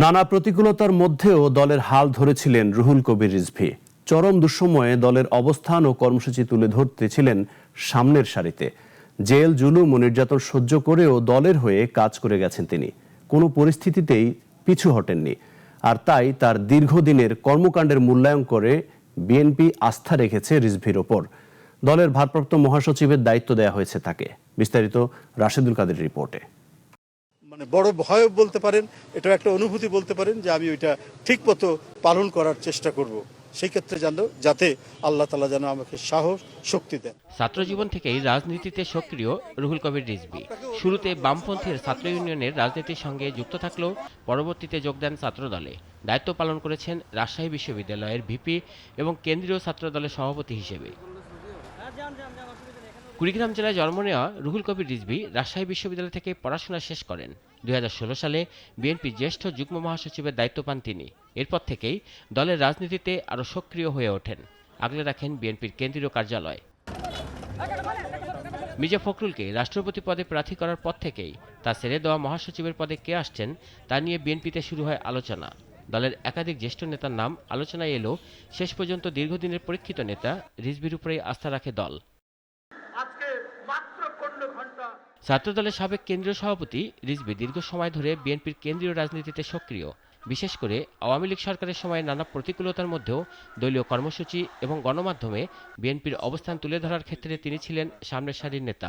নানা প্রতিকূলতার মধ্যেও দলের হাল ধরেছিলেন রুহুল কবির রিজভী। চরম দুঃসময়ে দলের অবস্থান ও কর্মসূচি তুলে ধরতে ছিলেন সামনের সারিতে। জেল, জুলুম ও নির্যাতন সহ্য করেও দলের হয়ে কাজ করে গেছেন তিনি। কোনো পরিস্থিতিতেই পিছু হটেননি। আর তাই তার দীর্ঘদিনের কর্মকাণ্ডের মূল্যায়ন করে বিএনপি আস্থা রেখেছে রিজভীর ওপর। দলের ভারপ্রাপ্ত মহাসচিবের দায়িত্ব দেওয়া হয়েছে তাকে। বিস্তারিত রাশেদুল কাদের রিপোর্টে। বড় ভয় বলতে পারেন, এটা একটা অনুভূতি বলতে পারেন যে আমি ওইটা ঠিক মতো পালন করার চেষ্টা করব। সেই ক্ষেত্রে যাতে আল্লাহ তাআলা যেন আমাকে সাহস শক্তি দেন। ছাত্র জীবন থেকেই রাজনীতিতে সক্রিয় রুহুল কবির রিজভী। শুরুতে বামপন্থীর ছাত্র ইউনিয়নের রাজনীতির সঙ্গে যুক্ত থাকলেও পরবর্তীতে যোগ দেন ছাত্র দলে। দায়িত্ব পালন করেছেন রাজশাহী বিশ্ববিদ্যালয়ের ভিপি এবং কেন্দ্রীয় ছাত্র দলের সভাপতি হিসেবে। কুড়িগ্রাম জেলায় জন্ম নেওয়া রুহুল কবির রিজভী রাজশাহী বিশ্ববিদ্যালয় থেকে পড়াশোনা শেষ করেন। 2016 সালে বিএনপির জ্যেষ্ঠ যুগ্ম মহাসচিবের দায়িত্ব পান তিনি। এরপর থেকেই দলের রাজনীতিতে আরও সক্রিয় হয়ে ওঠেন। আগলে রাখেন বিএনপির কেন্দ্রীয় কার্যালয়। মির্জা ফখরুলকে রাষ্ট্রপতি পদে প্রার্থী করার পর থেকেই তা ছেড়ে দেওয়া মহাসচিবের পদে কে আসছেন তা নিয়ে বিএনপিতে শুরু হয় আলোচনা। দলের একাধিক জ্যেষ্ঠ নেতার নাম আলোচনায় এলেও শেষ পর্যন্ত দীর্ঘদিনের পরীক্ষিত নেতা রিজভীর উপরেই আস্থা রাখে দল। ছাত্রদলের সাবেক কেন্দ্রীয় সভাপতি রিজভী দীর্ঘ সময় ধরে বিএনপির কেন্দ্রীয় রাজনীতিতে সক্রিয়। বিশেষ করে আওয়ামী লীগ সরকারের সময় নানা প্রতিকূলতার মধ্যেও দলীয় কর্মসূচি এবং গণমাধ্যমে বিএনপির অবস্থান তুলে ধরার ক্ষেত্রে তিনি ছিলেন সামনের সারির নেতা।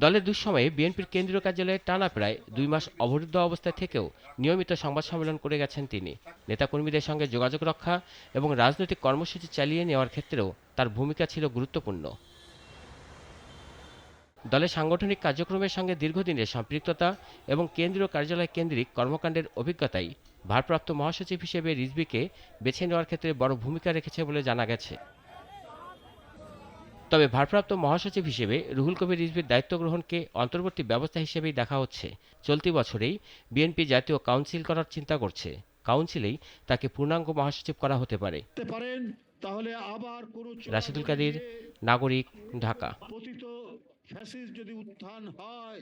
দলের দুঃসময়ে বিএনপির কেন্দ্রীয় কার্যালয়ে টানা প্রায় 2 মাস অবরুদ্ধ অবস্থায় থেকেও নিয়মিত সংবাদ সম্মেলন করে গেছেন তিনি। নেতাকর্মীদের সঙ্গে যোগাযোগ রক্ষা এবং রাজনৈতিক কর্মসূচি চালিয়ে নেওয়ার ক্ষেত্রেও তার ভূমিকা ছিল গুরুত্বপূর্ণ। দলের সাংগঠনিক কার্যক্রমের সঙ্গে দীর্ঘদিনের সম্পৃক্ততা এবং কেন্দ্রীয় কার্যালয় কেন্দ্রিক কর্মকাণ্ডের অভিজ্ঞতাই ভারপ্রাপ্ত মহাসচিব হিসেবে রিজভীকে বেছে নেওয়ার ক্ষেত্রে বড় ভূমিকা রেখেছে বলে জানা গেছে। তবে ভারপ্রাপ্ত মহাসচিব হিসেবে রুহুল কবির রিজভীর দায়িত্ব গ্রহণকে অন্তর্বর্তী ব্যবস্থা হিসেবেই দেখা হচ্ছে। চলতি বছরেই বিএনপি জাতীয় কাউন্সিল করার চিন্তা করছে। কাউন্সিলেই তাকে পূর্ণাঙ্গ মহাসচিব করা হতে পারে। রাশেদুল কাদের, নাগরিক, ঢাকা। যদি উত্থান হয়